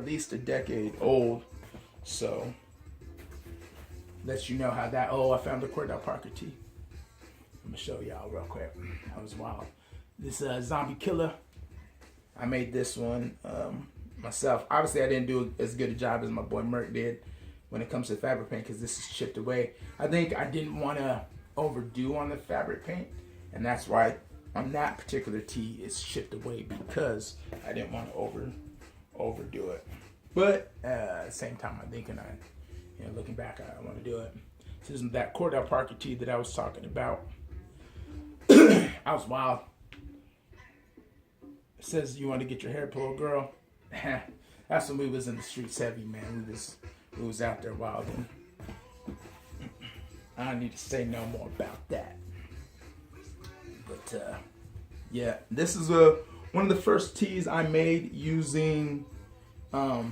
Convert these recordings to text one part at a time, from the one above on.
at least a decade old. So lets you know how that. Oh, I found the Cordell Parker tee. I'm gonna show y'all real quick. That was wild. This zombie killer. I made this one myself. Obviously, I didn't do as good a job as my boy Merc did when it comes to fabric paint because this is chipped away. I think I didn't want to overdo on the fabric paint, and that's why on that particular tee it's chipped away because I didn't want to overdo it. But at the same time, I'm thinking looking back, I want to do it. This is that Cordell Parker tee that I was talking about. I was wild. It says you want to get your hair pulled, girl. That's when we was in the streets heavy, man. We was out there wilding. I don't need to say no more about that. But yeah, this is one of the first tees I made using. I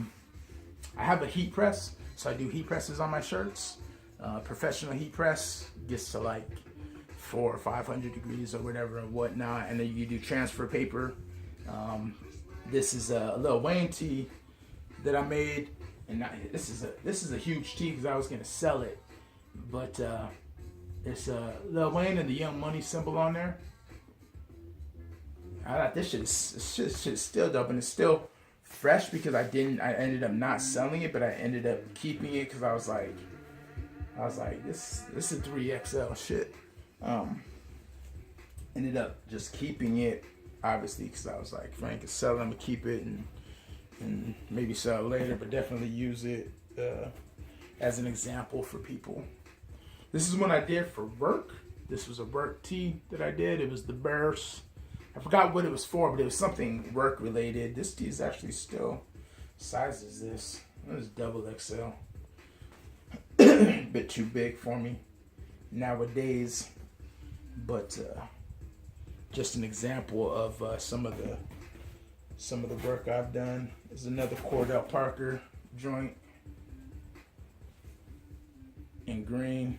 have a heat press, so I do heat presses on my shirts. Professional heat press gets to like 400 or 500 degrees or whatever and whatnot, and then you do transfer paper. This is a Lil Wayne tee that I made, and this is a huge tee because I was gonna sell it, but it's Lil Wayne and the Young Money symbol on there. I thought this shit is still dope, and it's still fresh because I ended up not selling it, but I ended up keeping it because I was like this is 3XL shit. Ended up just keeping it, obviously, because I was like, Frank is selling, I'm gonna keep it and maybe sell it later, but definitely use it as an example for people. This is one I did for work. This was a work tee that I did. It was the Bears. I forgot what it was for, but it was something work related. This tee is actually still size is this. It was double XL. Bit too big for me nowadays, but just an example of some of the work I've done. There's another Cordell Parker joint in green.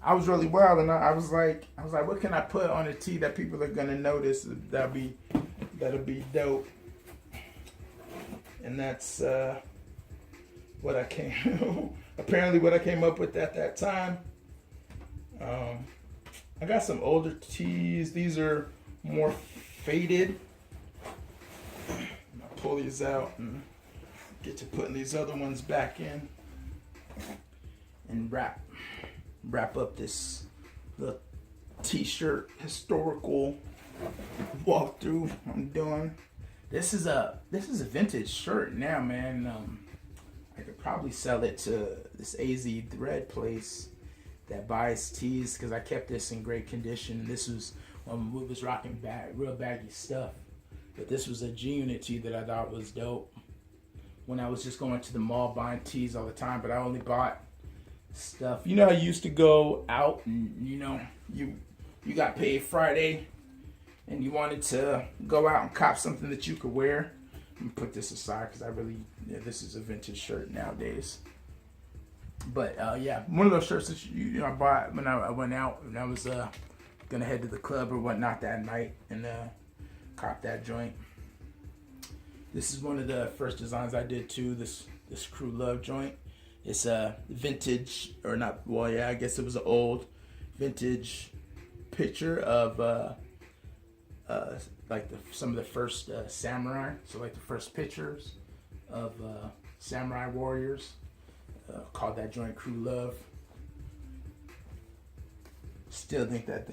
I was really wild, and I was like, what can I put on a tee that people are gonna notice? That'll be dope. And that's what I came up with at that time. I got some older tees. These are more faded. I'll pull these out and get to putting these other ones back in and wrap up this little t-shirt historical walkthrough I'm doing. This is a vintage shirt now, man. I could probably sell it to this AZ Thread place that buys tees because I kept this in great condition. This was when we was rocking real baggy stuff. But this was a G-Unit tee that I thought was dope when I was just going to the mall buying tees all the time. But I only bought stuff. You know, I used to go out and you got paid Friday and you wanted to go out and cop something that you could wear. I'm gonna put this aside because this is a vintage shirt nowadays. But yeah, one of those shirts that I bought when I went out and I was gonna head to the club or whatnot that night and cop that joint. This is one of the first designs I did too. This Crew Love joint. It's a vintage, or not? Well, yeah, I guess it was an old vintage picture of like some of the first samurai. So like the first pictures of samurai warriors. Called that joint Crew Love. Still think that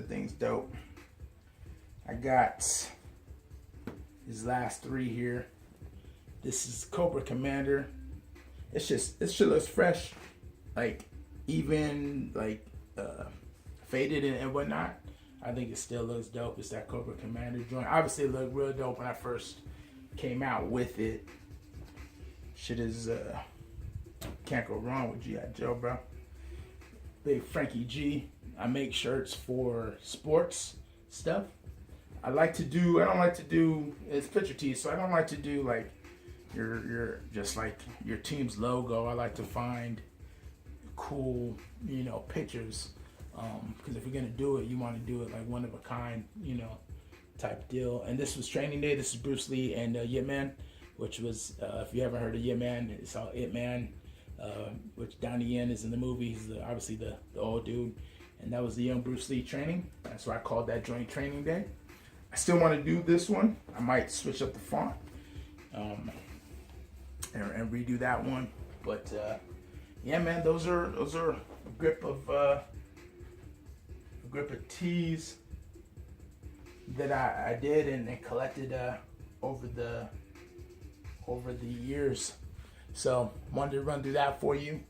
thing's dope. I got these last three here. This is Cobra Commander. It shit looks fresh, like even like faded and whatnot. I think it still looks dope. It's that Cobra Commander joint. Obviously, it looked real dope when I first came out with it. Shit is can't go wrong with G.I. Joe, bro. Big Frankie G. I make shirts for sports stuff. I don't like to do it's picture tees, so I don't like to do like your just like your team's logo. I like to find cool, pictures. Because if you're gonna do it, you want to do it like one of a kind, type deal. And this was training day. This is Bruce Lee and Yip Man, which was, if you haven't heard of Yip Man, it's all Ip Man, which Donnie Yen is in the movie. He's obviously the old dude. And that was the young Bruce Lee training. That's why I called that joint training day. I still want to do this one. I might switch up the font and redo that one. But yeah, man, those are a grip of teas that I did and collected over the years. So wanted to run through that for you.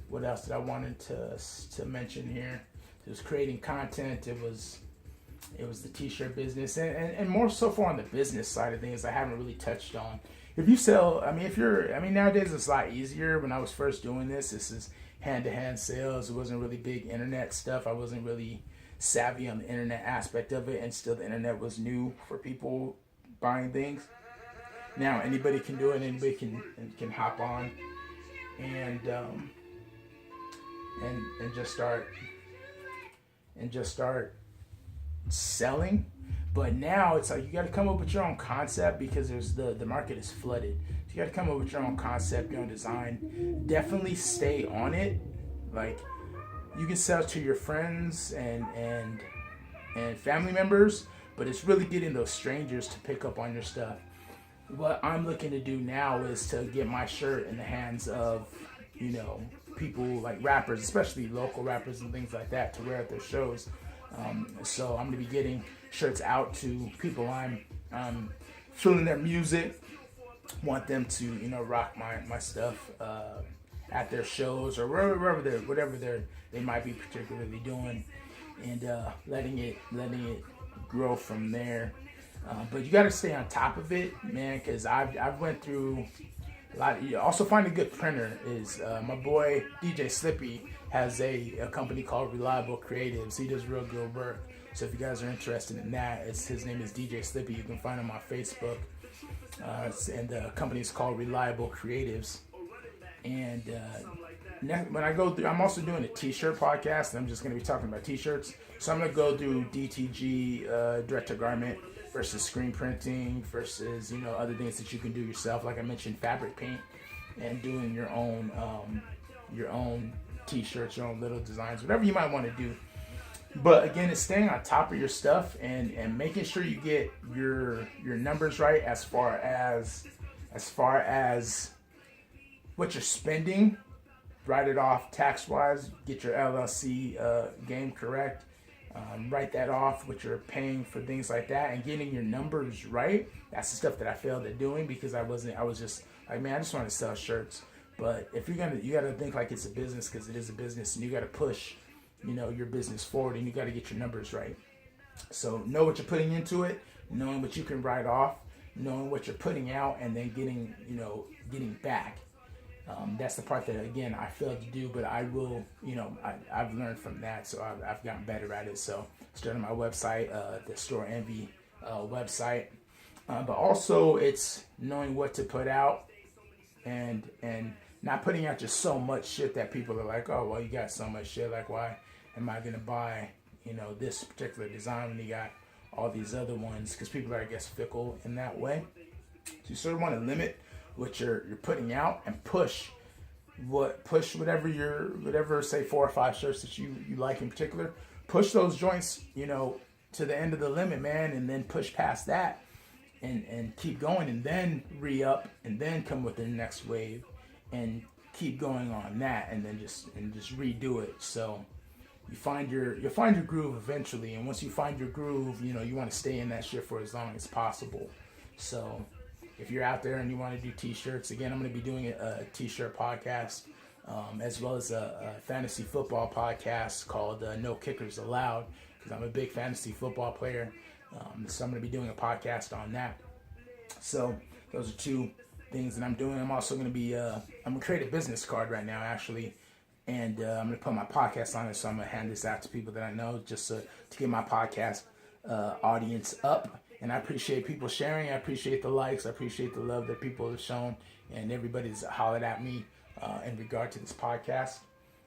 What else did I wanted to mention here? It was creating content. It was the t-shirt business and more so far on the business side of things I haven't really touched on. If you sell, nowadays it's a lot easier. When I was first doing this is hand-to-hand sales. It wasn't really big internet stuff. I wasn't really savvy on the internet aspect of it, and still the internet was new for people buying things. Now anybody can do it. Anybody can hop on and just start selling. But now it's like you got to come up with your own concept, because there's the market is flooded. So you got to come up with your own concept, your own design. Definitely stay on it. Like, you can sell to your friends and family members, but it's really getting those strangers to pick up on your stuff. What I'm looking to do now is to get my shirt in the hands of, people like rappers, especially local rappers and things like that, to wear at their shows. So I'm going to be getting shirts out to people I'm feeling their music, want them to, rock my stuff at their shows or whatever they might be particularly doing, and letting it grow from there. But you got to stay on top of it, man, because I've went through a lot. Also, find a good printer. Is my boy DJ Slippy has a company called Reliable Creatives. He does real good work. So if you guys are interested in that, his name is DJ Slippy. You can find him on Facebook. And the company is called Reliable Creatives. And when I go through, I'm also doing a t-shirt podcast, and I'm just going to be talking about t-shirts. So I'm going to go through DTG, direct to garment, versus screen printing, versus other things that you can do yourself. Like I mentioned, fabric paint, and doing your own t-shirts, your own little designs, whatever you might want to do. But again, it's staying on top of your stuff and making sure you get your numbers right as far as what you're spending. Write it off tax-wise. Get your LLC game correct. Write that off, what you're paying for things like that, and getting your numbers right. That's the stuff that I failed at doing, because I was just like, man, I just want to sell shirts. But if you got to think like it's a business, because it is a business, and you got to push, your business forward, and you got to get your numbers right. So know what you're putting into it, knowing what you can write off, knowing what you're putting out, and then getting back. That's the part that, again, I failed to do, but I will, I've learned from that, so I've gotten better at it. So starting my website, the Store Envy website, but also it's knowing what to put out, and not putting out just so much shit that people are like, oh, well, you got so much shit, like, why am I gonna buy this particular design when you got all these other ones? Because people are, I guess, fickle in that way. So you sort of want to limit what you're putting out, and push whatever say 4 or 5 shirts that you like in particular. Push those joints to the end of the limit, man, and then push past that and keep going, and then re-up, and then come with the next wave, and keep going on that, and then just redo it. So you'll find your groove eventually, and once you find your groove, you want to stay in that shit for as long as possible. So if you're out there and you want to do t-shirts, again, I'm going to be doing a t-shirt podcast, as well as a fantasy football podcast called No Kickers Allowed, because I'm a big fantasy football player. So I'm going to be doing a podcast on that. So those are 2 things that I'm doing. I'm also going to be, I'm going to create a business card right now, actually, and I'm going to put my podcast on it. So I'm going to hand this out to people that I know, just to get my podcast audience up. And I appreciate people sharing. I appreciate the likes. I appreciate the love that people have shown, and everybody's hollered at me in regard to this podcast,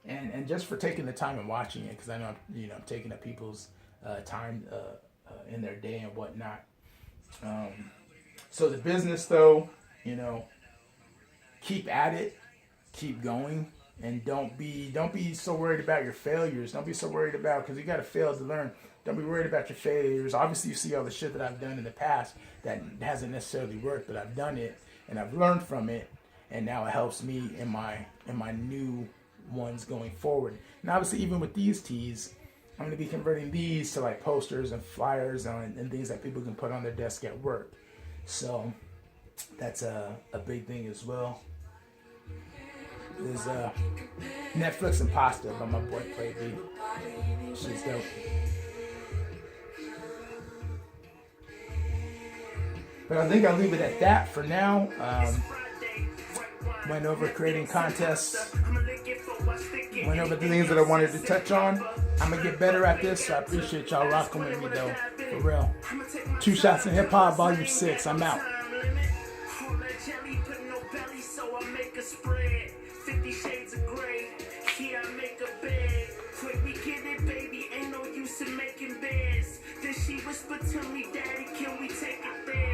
and just for taking the time and watching it, because I know I'm taking up people's time in their day and whatnot. So the business, though, you know, keep at it, keep going, and don't be so worried about your failures. Don't be so worried about, because you got to fail to learn. Don't be worried about your failures. Obviously, you see all the shit that I've done in the past that hasn't necessarily worked, but I've done it and I've learned from it, and now it helps me in my new ones going forward. And obviously, even with these tees, I'm going to be converting these to like posters and flyers and things that people can put on their desk at work. So that's a big thing as well. There's Netflix and Pasta by my boy Play B. She's dope. But I think I'll leave it at that for now. Went over creating contests. Went over the things that I wanted to touch on. I'm going to get better at this, so I appreciate y'all rocking with me, though. For real. 2 Shots in Hip Hop, Volume 6. I'm out. She whispered to me